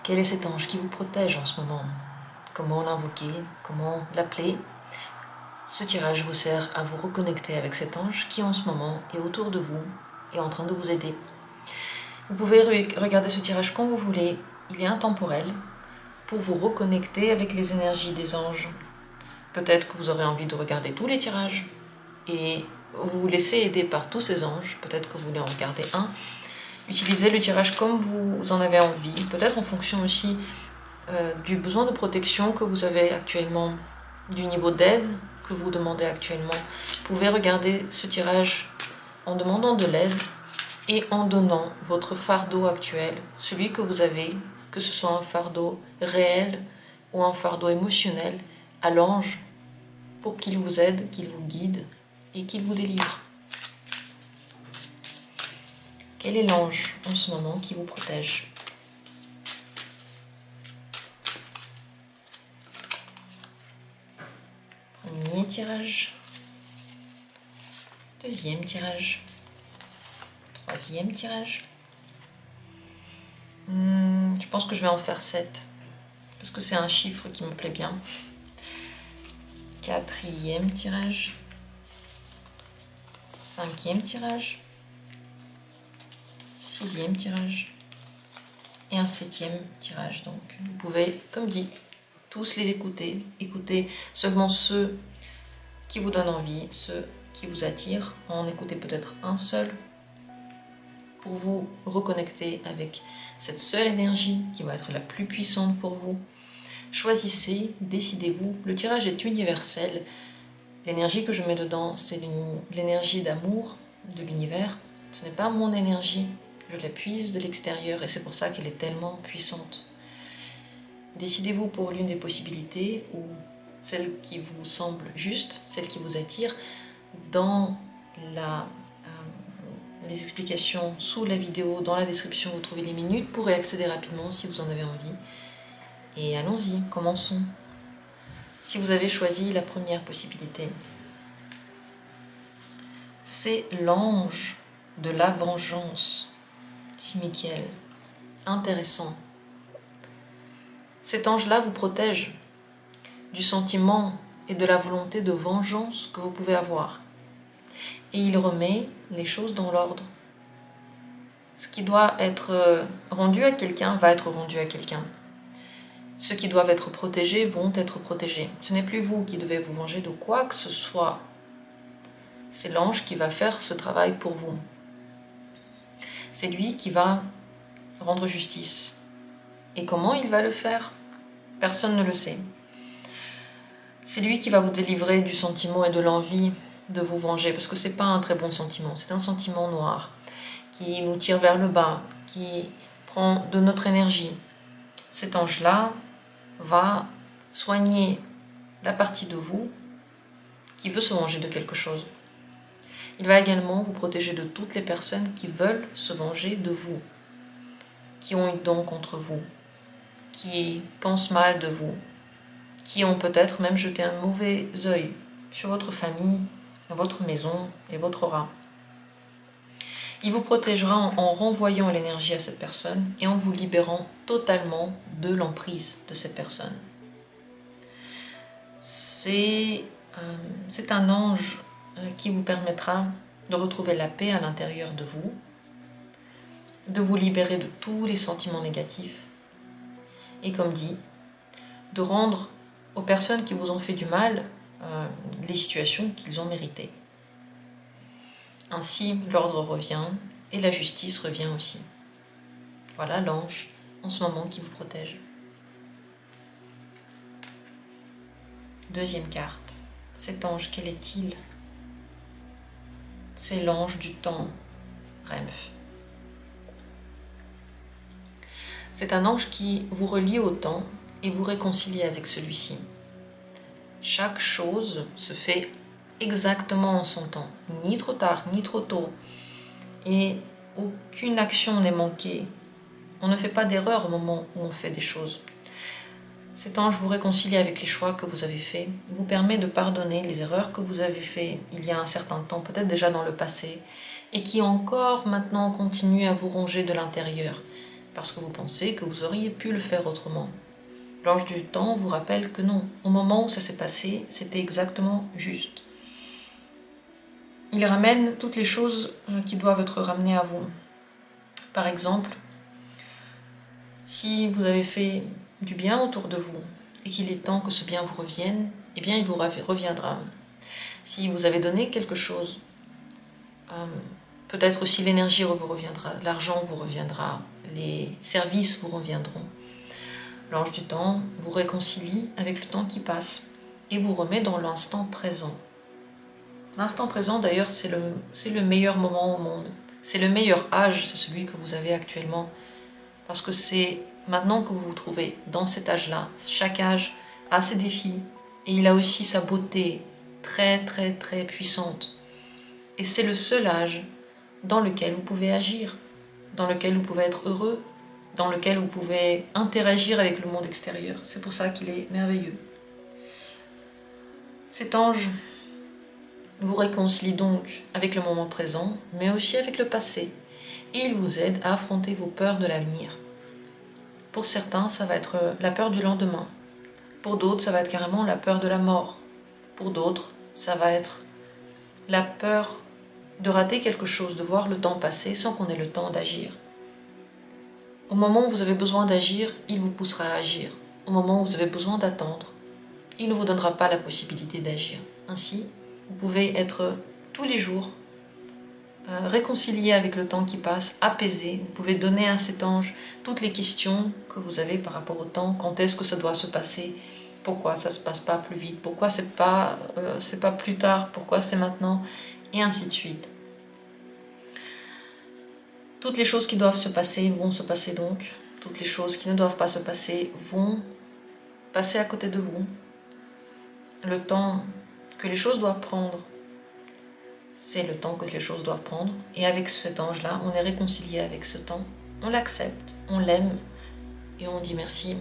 Quel est cet ange qui vous protège en ce moment? Comment l'invoquer? Comment l'appeler? Ce tirage vous sert à vous reconnecter avec cet ange qui en ce moment est autour de vous et en train de vous aider. Vous pouvez regarder ce tirage quand vous voulez, il est intemporel, pour vous reconnecter avec les énergies des anges. Peut-être que vous aurez envie de regarder tous les tirages et vous vous laissez aider par tous ces anges. Peut-être que vous voulez en regarder un. Utilisez le tirage comme vous en avez envie, peut-être en fonction aussi du besoin de protection que vous avez actuellement, du niveau d'aide que vous demandez actuellement. Vous pouvez regarder ce tirage en demandant de l'aide et en donnant votre fardeau actuel, celui que vous avez, que ce soit un fardeau réel ou un fardeau émotionnel, à l'ange pour qu'il vous aide, qu'il vous guide et qu'il vous délivre. Quel est l'ange en ce moment qui vous protège? Premier tirage, deuxième tirage, troisième tirage. Je pense que je vais en faire 7, parce que c'est un chiffre qui me plaît bien. Quatrième tirage, cinquième tirage, sixième tirage et un septième tirage. Donc vous pouvez, comme dit, tous les écouter. Écoutez seulement ceux qui vous donnent envie, ceux qui vous attirent. En écoutez peut-être un seul pour vous reconnecter avec cette seule énergie qui va être la plus puissante pour vous. Choisissez, décidez-vous. Le tirage est universel. L'énergie que je mets dedans, c'est l'énergie d'amour de l'univers. Ce n'est pas mon énergie. Je la puise de l'extérieur et c'est pour ça qu'elle est tellement puissante. Décidez-vous pour l'une des possibilités ou celle qui vous semble juste, celle qui vous attire. Dans les explications sous la vidéo, dans la description, vous trouvez les minutes pour y accéder rapidement si vous en avez envie. Et allons-y, commençons. Si vous avez choisi la première possibilité, c'est l'ange de la vengeance, dit Michael. Intéressant. Cet ange-là vous protège du sentiment et de la volonté de vengeance que vous pouvez avoir. Et il remet les choses dans l'ordre. Ce qui doit être rendu à quelqu'un va être rendu à quelqu'un. Ceux qui doivent être protégés vont être protégés. Ce n'est plus vous qui devez vous venger de quoi que ce soit. C'est l'ange qui va faire ce travail pour vous. C'est lui qui va rendre justice. Et comment il va le faire? Personne ne le sait. C'est lui qui va vous délivrer du sentiment et de l'envie de vous venger, parce que ce n'est pas un très bon sentiment, c'est un sentiment noir qui nous tire vers le bas, qui prend de notre énergie. Cet ange-là va soigner la partie de vous qui veut se venger de quelque chose. Il va également vous protéger de toutes les personnes qui veulent se venger de vous, qui ont une don contre vous, qui pensent mal de vous, qui ont peut-être même jeté un mauvais œil sur votre famille, votre maison et votre aura. Il vous protégera en renvoyant l'énergie à cette personne et en vous libérant totalement de l'emprise de cette personne. C'est un ange qui vous permettra de retrouver la paix à l'intérieur de vous libérer de tous les sentiments négatifs et, comme dit, de rendre aux personnes qui vous ont fait du mal les situations qu'ils ont méritées. Ainsi, l'ordre revient et la justice revient aussi. Voilà l'ange en ce moment qui vous protège. Deuxième carte. Cet ange, quel est-il? C'est l'ange du temps, Remph. C'est un ange qui vous relie au temps et vous réconcilie avec celui-ci. Chaque chose se fait exactement en son temps, ni trop tard, ni trop tôt. Et aucune action n'est manquée. On ne fait pas d'erreur au moment où on fait des choses. Cet ange vous réconcilie avec les choix que vous avez faits, vous permet de pardonner les erreurs que vous avez faites il y a un certain temps, peut-être déjà dans le passé, et qui encore maintenant continuent à vous ronger de l'intérieur. parce que vous pensez que vous auriez pu le faire autrement. L'ange du temps vous rappelle que non, au moment où ça s'est passé, c'était exactement juste. Il ramène toutes les choses qui doivent être ramenées à vous. Par exemple, si vous avez fait du bien autour de vous et qu'il est temps que ce bien vous revienne, eh bien il vous reviendra. Si vous avez donné quelque chose, peut-être aussi l'énergie vous reviendra, l'argent vous reviendra, les services vous reviendront. L'ange du temps vous réconcilie avec le temps qui passe et vous remet dans l'instant présent. L'instant présent, d'ailleurs, c'est le meilleur moment au monde. C'est le meilleur âge, c'est celui que vous avez actuellement. Parce que c'est maintenant que vous vous trouvez dans cet âge-là. Chaque âge a ses défis et il a aussi sa beauté très très très puissante. Et c'est le seul âge dans lequel vous pouvez agir, dans lequel vous pouvez être heureux, dans lequel vous pouvez interagir avec le monde extérieur. C'est pour ça qu'il est merveilleux. Cet ange vous réconcilie donc avec le moment présent, mais aussi avec le passé. Et il vous aide à affronter vos peurs de l'avenir. Pour certains, ça va être la peur du lendemain. Pour d'autres, ça va être carrément la peur de la mort. Pour d'autres, ça va être la peur de rater quelque chose, de voir le temps passer sans qu'on ait le temps d'agir. Au moment où vous avez besoin d'agir, il vous poussera à agir. Au moment où vous avez besoin d'attendre, il ne vous donnera pas la possibilité d'agir. Ainsi, vous pouvez être tous les jours réconcilié avec le temps qui passe, apaisé. Vous pouvez donner à cet ange toutes les questions que vous avez par rapport au temps. Quand est-ce que ça doit se passer? Pourquoi ça ne se passe pas plus vite? Pourquoi c'est pas plus tard? Pourquoi c'est maintenant? Et ainsi de suite. Toutes les choses qui doivent se passer vont se passer donc. Toutes les choses qui ne doivent pas se passer vont passer à côté de vous. Le temps que les choses doivent prendre, c'est le temps que les choses doivent prendre. Et avec cet ange-là, on est réconcilié avec ce temps. On l'accepte, on l'aime et on dit merci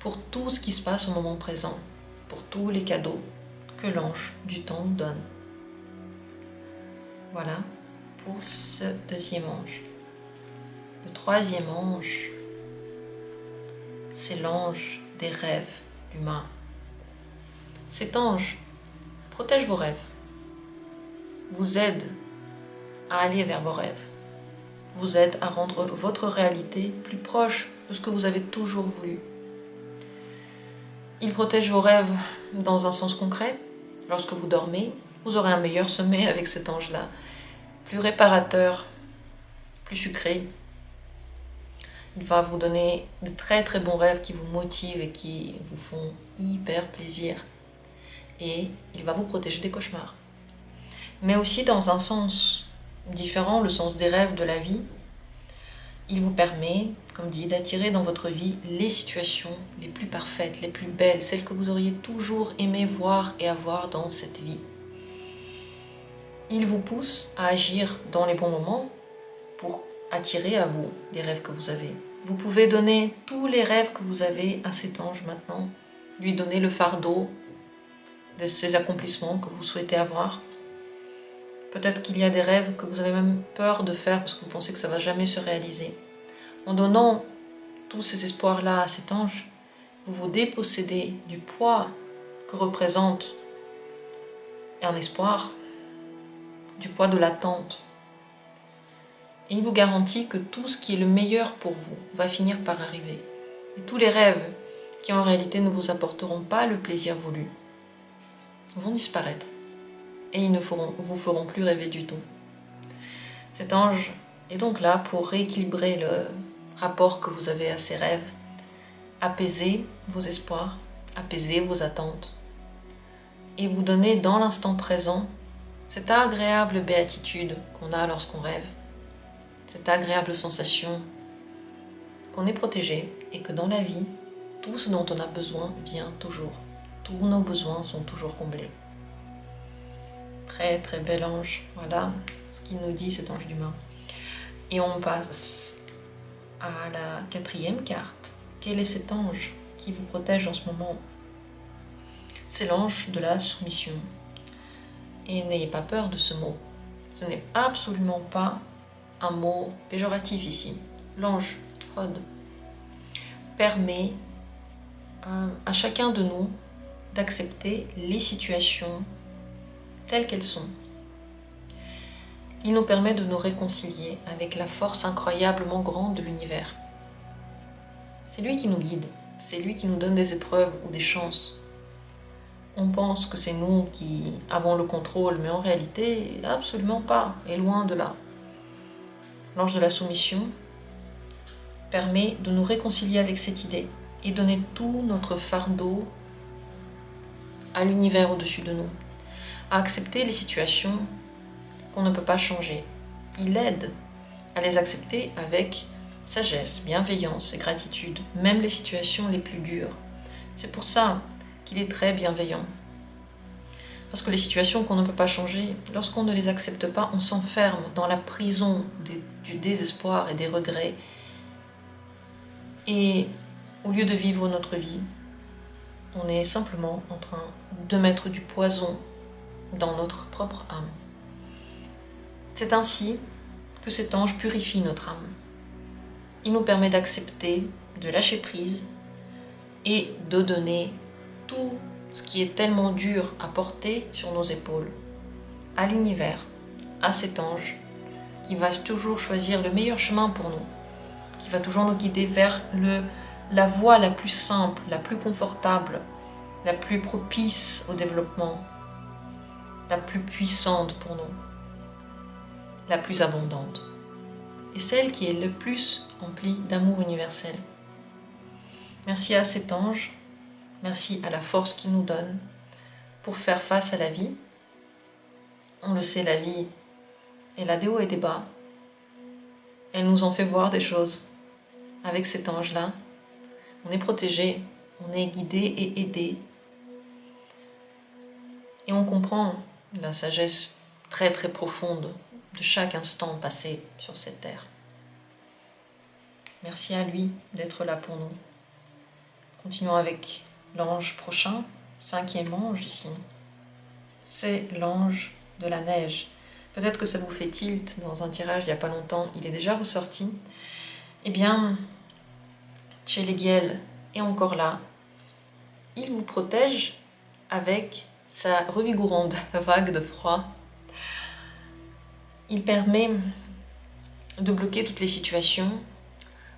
pour tout ce qui se passe au moment présent, pour tous les cadeaux que l'ange du temps nous donne. Voilà pour ce deuxième ange. Le troisième ange, c'est l'ange des rêves humains. Cet ange protège vos rêves, vous aide à aller vers vos rêves, vous aide à rendre votre réalité plus proche de ce que vous avez toujours voulu. Il protège vos rêves dans un sens concret. Lorsque vous dormez, vous aurez un meilleur sommeil avec cet ange-là, plus réparateur, plus sucré. Il va vous donner de très très bons rêves qui vous motivent et qui vous font hyper plaisir. Et il va vous protéger des cauchemars. Mais aussi dans un sens différent, le sens des rêves de la vie, il vous permet, comme dit, d'attirer dans votre vie les situations les plus parfaites, les plus belles, celles que vous auriez toujours aimé voir et avoir dans cette vie. Il vous pousse à agir dans les bons moments pour attirer à vous les rêves que vous avez. Vous pouvez donner tous les rêves que vous avez à cet ange maintenant, lui donner le fardeau de ces accomplissements que vous souhaitez avoir. Peut-être qu'il y a des rêves que vous avez même peur de faire parce que vous pensez que ça ne va jamais se réaliser. En donnant tous ces espoirs-là à cet ange, vous vous dépossédez du poids que représente un espoir, du poids de l'attente. Et il vous garantit que tout ce qui est le meilleur pour vous va finir par arriver. Et tous les rêves qui en réalité ne vous apporteront pas le plaisir voulu vont disparaître et ils ne vous feront plus rêver du tout. Cet ange est donc là pour rééquilibrer le rapport que vous avez à ces rêves, apaiser vos espoirs, apaiser vos attentes et vous donner dans l'instant présent cette agréable béatitude qu'on a lorsqu'on rêve, cette agréable sensation qu'on est protégé et que dans la vie, tout ce dont on a besoin vient toujours. Tous nos besoins sont toujours comblés. Très très bel ange, voilà ce qu'il nous dit cet ange d'humain. Et on passe à la quatrième carte. Quel est cet ange qui vous protège en ce moment? C'est l'ange de la soumission. Et n'ayez pas peur de ce mot. Ce n'est absolument pas un mot péjoratif ici. L'ange, Hod, permet à chacun de nous d'accepter les situations telles qu'elles sont. Il nous permet de nous réconcilier avec la force incroyablement grande de l'univers. C'est lui qui nous guide, c'est lui qui nous donne des épreuves ou des chances. On pense que c'est nous qui avons le contrôle, mais en réalité, absolument pas, et loin de là. L'ange de la soumission permet de nous réconcilier avec cette idée et donner tout notre fardeau à l'univers au-dessus de nous, à accepter les situations qu'on ne peut pas changer. Il aide à les accepter avec sagesse, bienveillance et gratitude, même les situations les plus dures. C'est pour ça qu'il est très bienveillant. Parce que les situations qu'on ne peut pas changer, lorsqu'on ne les accepte pas, on s'enferme dans la prison du désespoir et des regrets. Et au lieu de vivre notre vie, on est simplement en train de mettre du poison dans notre propre âme. C'est ainsi que cet ange purifie notre âme. Il nous permet d'accepter, de lâcher prise et de donner tout ce qui est tellement dur à porter sur nos épaules, à l'univers, à cet ange qui va toujours choisir le meilleur chemin pour nous, qui va toujours nous guider vers la voie la plus simple, la plus confortable, la plus propice au développement, la plus puissante pour nous, la plus abondante, et celle qui est le plus emplie d'amour universel. Merci à cet ange, merci à la force qu'il nous donne pour faire face à la vie. On le sait, la vie, elle a des hauts et des bas. Elle nous en fait voir des choses. Avec cet ange-là, on est protégé, on est guidé et aidé. Et on comprend la sagesse très très profonde de chaque instant passé sur cette terre. Merci à lui d'être là pour nous. Continuons avec l'ange prochain, 5e ange ici. C'est l'ange de la neige. Peut-être que ça vous fait tilt dans un tirage il n'y a pas longtemps, il est déjà ressorti. Eh bien, chez les Guiels et encore là, il vous protège avec sa revigorante vague de froid. Il permet de bloquer toutes les situations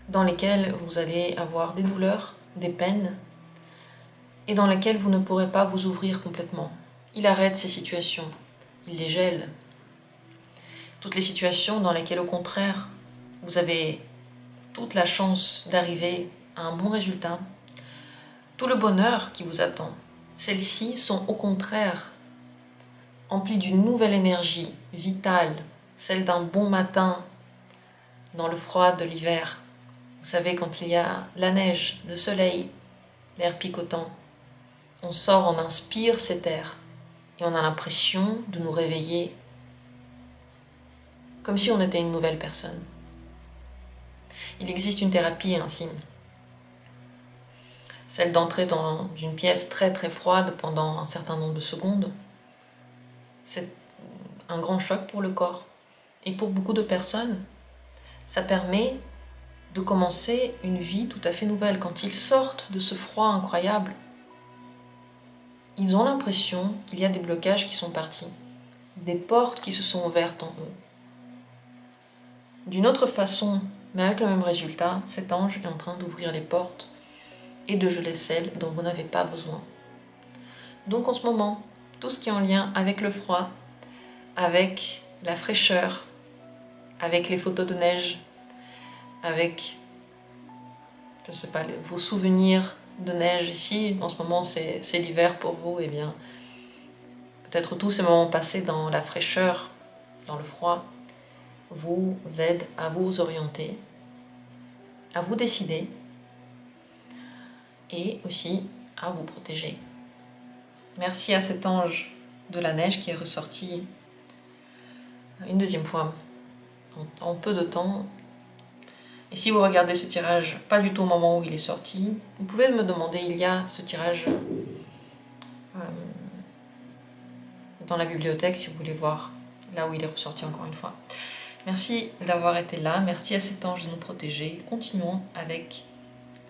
dans lesquelles vous allez avoir des douleurs, des peines, et dans lesquelles vous ne pourrez pas vous ouvrir complètement. Il arrête ces situations, il les gèle. Toutes les situations dans lesquelles, au contraire, vous avez toute la chance d'arriver à un bon résultat, tout le bonheur qui vous attend, celles-ci sont au contraire emplies d'une nouvelle énergie vitale, celle d'un bon matin dans le froid de l'hiver. Vous savez, quand il y a la neige, le soleil, l'air picotant, on sort, on inspire cet air et on a l'impression de nous réveiller comme si on était une nouvelle personne. Il existe une thérapie ainsi, celle d'entrer dans une pièce très très froide pendant un certain nombre de secondes. C'est un grand choc pour le corps. Et pour beaucoup de personnes, ça permet de commencer une vie tout à fait nouvelle. Quand ils sortent de ce froid incroyable, ils ont l'impression qu'il y a des blocages qui sont partis, des portes qui se sont ouvertes en eux. D'une autre façon, mais avec le même résultat, cet ange est en train d'ouvrir les portes et de geler celles dont vous n'avez pas besoin. Donc en ce moment, tout ce qui est en lien avec le froid, avec la fraîcheur, avec les photos de neige, avec, je ne sais pas, vos souvenirs de neige ici, en ce moment c'est l'hiver pour vous, et bien peut-être tous ces moments passés dans la fraîcheur, dans le froid, vous aident à vous orienter, à vous décider et aussi à vous protéger. Merci à cet ange de la neige qui est ressorti une deuxième fois en peu de temps. Et si vous regardez ce tirage pas du tout au moment où il est sorti, vous pouvez me demander, il y a ce tirage dans la bibliothèque si vous voulez voir là où il est ressorti encore une fois. Merci d'avoir été là, merci à cet ange de nous protéger. Continuons avec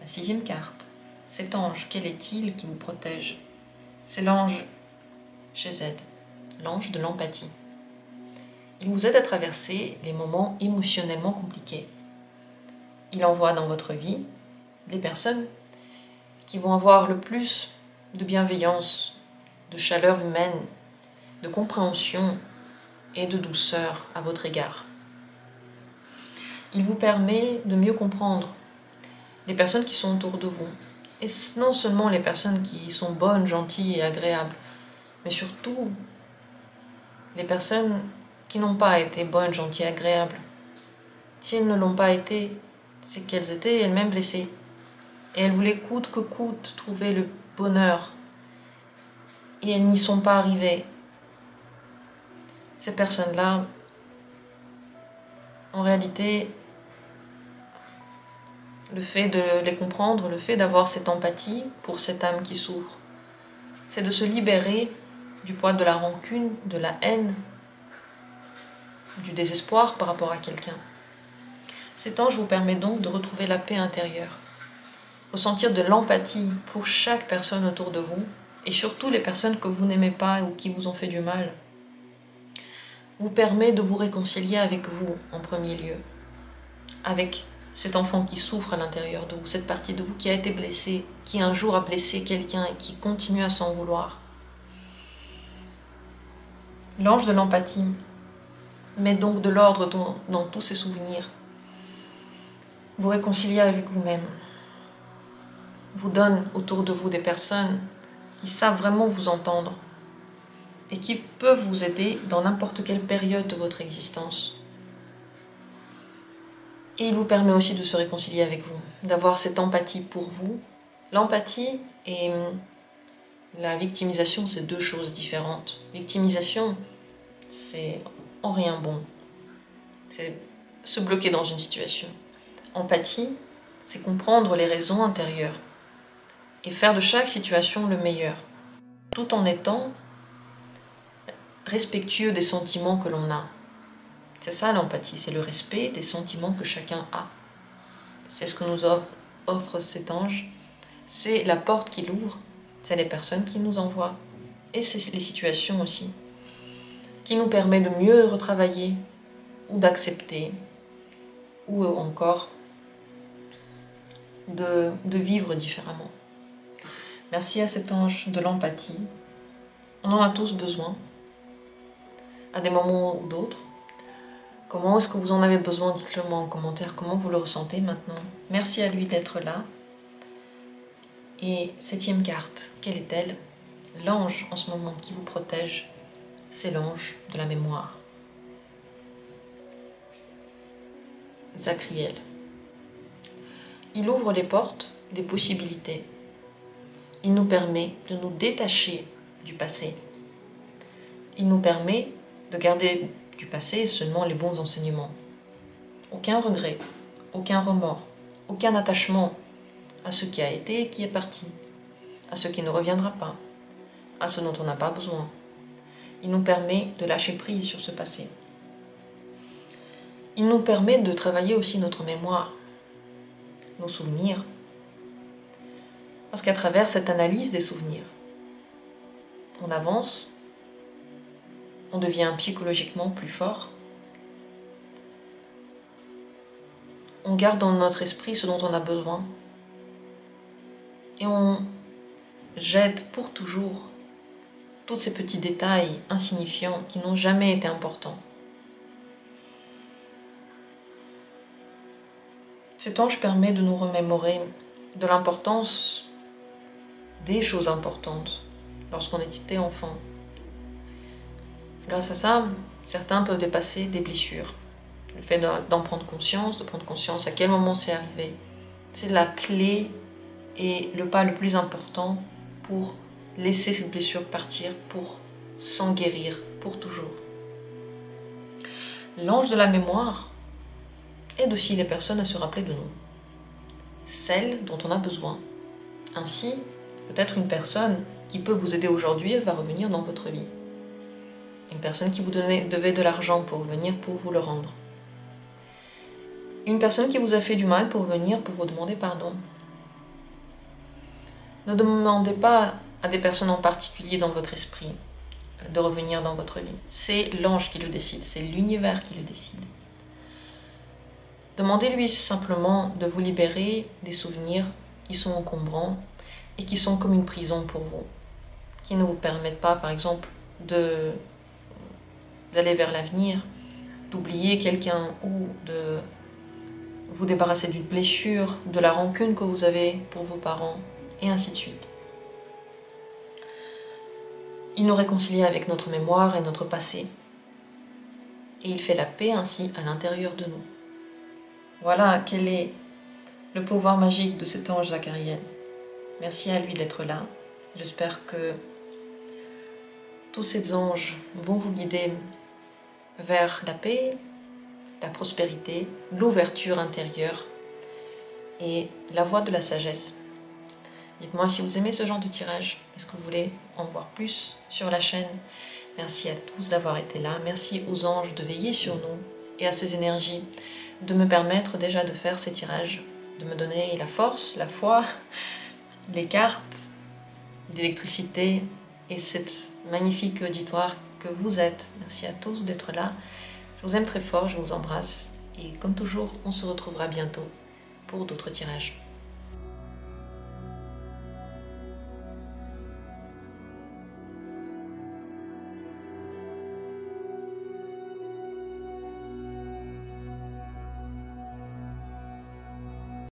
la 6e carte. Cet ange, quel est-il qui vous protège? C'est l'ange Chesed, l'ange de l'empathie. Il vous aide à traverser les moments émotionnellement compliqués. Il envoie dans votre vie des personnes qui vont avoir le plus de bienveillance, de chaleur humaine, de compréhension et de douceur à votre égard. Il vous permet de mieux comprendre les personnes qui sont autour de vous. Et non seulement les personnes qui sont bonnes, gentilles et agréables, mais surtout les personnes qui n'ont pas été bonnes, gentilles et agréables. Si elles ne l'ont pas été, c'est qu'elles étaient elles-mêmes blessées. Et elles voulaient coûte que coûte trouver le bonheur. Et elles n'y sont pas arrivées. Ces personnes-là, en réalité, le fait de les comprendre, le fait d'avoir cette empathie pour cette âme qui souffre, c'est de se libérer du poids de la rancune, de la haine, du désespoir par rapport à quelqu'un. Cet ange vous permet donc de retrouver la paix intérieure, ressentir de l'empathie pour chaque personne autour de vous, et surtout les personnes que vous n'aimez pas ou qui vous ont fait du mal, vous permet de vous réconcilier avec vous en premier lieu, avec cet enfant qui souffre à l'intérieur de vous, cette partie de vous qui a été blessée, qui un jour a blessé quelqu'un et qui continue à s'en vouloir. L'ange de l'empathie met donc de l'ordre dans tous ces souvenirs, vous réconciliez avec vous-même, vous donne autour de vous des personnes qui savent vraiment vous entendre et qui peuvent vous aider dans n'importe quelle période de votre existence. Et il vous permet aussi de se réconcilier avec vous, d'avoir cette empathie pour vous. L'empathie et la victimisation, c'est deux choses différentes. Victimisation, c'est en rien bon. C'est se bloquer dans une situation. Empathie, c'est comprendre les raisons intérieures et faire de chaque situation le meilleur, tout en étant respectueux des sentiments que l'on a. C'est ça l'empathie, c'est le respect des sentiments que chacun a. C'est ce que nous offre cet ange. C'est la porte qu'il ouvre, c'est les personnes qu'il nous envoie. Et c'est les situations aussi, qui nous permet de mieux retravailler ou d'accepter, ou encore de vivre différemment. Merci à cet ange de l'empathie. On en a tous besoin, à des moments ou d'autres. Comment est-ce que vous en avez besoin? Dites-le moi en commentaire, comment vous le ressentez maintenant. Merci à lui d'être là. Et 7e carte, quelle est-elle? L'ange en ce moment qui vous protège, c'est l'ange de la mémoire. Zacriel. Il ouvre les portes des possibilités. Il nous permet de nous détacher du passé. Il nous permet de garder du passé seulement les bons enseignements. Aucun regret, aucun remords, aucun attachement à ce qui a été et qui est parti, à ce qui ne reviendra pas, à ce dont on n'a pas besoin. Il nous permet de lâcher prise sur ce passé. Il nous permet de travailler aussi notre mémoire, nos souvenirs, parce qu'à travers cette analyse des souvenirs, on avance, on devient psychologiquement plus fort, on garde dans notre esprit ce dont on a besoin, et on jette pour toujours tous ces petits détails insignifiants qui n'ont jamais été importants. Cet ange permet de nous remémorer de l'importance des choses importantes lorsqu'on était enfant. Grâce à ça, certains peuvent dépasser des blessures. Le fait d'en prendre conscience, de prendre conscience à quel moment c'est arrivé, c'est la clé et le pas le plus important pour laisser cette blessure partir, pour s'en guérir pour toujours. L'ange de la mémoire aide aussi les personnes à se rappeler de nous, celles dont on a besoin. Ainsi, peut-être une personne qui peut vous aider aujourd'hui va revenir dans votre vie. Une personne qui vous devait de l'argent pour venir pour vous le rendre. une personne qui vous a fait du mal pour venir, pour vous demander pardon. Ne demandez pas à des personnes en particulier dans votre esprit de revenir dans votre vie. C'est l'ange qui le décide, c'est l'univers qui le décide. Demandez-lui simplement de vous libérer des souvenirs qui sont encombrants et qui sont comme une prison pour vous, qui ne vous permettent pas, par exemple, d'aller vers l'avenir, d'oublier quelqu'un ou de vous débarrasser d'une blessure, de la rancune que vous avez pour vos parents, et ainsi de suite. Il nous réconcilie avec notre mémoire et notre passé, et il fait la paix ainsi à l'intérieur de nous. Voilà quel est le pouvoir magique de cet ange Zachariel. Merci à lui d'être là. J'espère que tous ces anges vont vous guider vers la paix, la prospérité, l'ouverture intérieure et la voie de la sagesse. Dites-moi si vous aimez ce genre de tirage. Est-ce que vous voulez en voir plus sur la chaîne? Merci à tous d'avoir été là. Merci aux anges de veiller sur nous et à ces énergies de me permettre déjà de faire ces tirages, de me donner la force, la foi, les cartes, l'électricité et cette magnifique auditoire que vous êtes. Merci à tous d'être là. Je vous aime très fort, je vous embrasse et comme toujours, on se retrouvera bientôt pour d'autres tirages.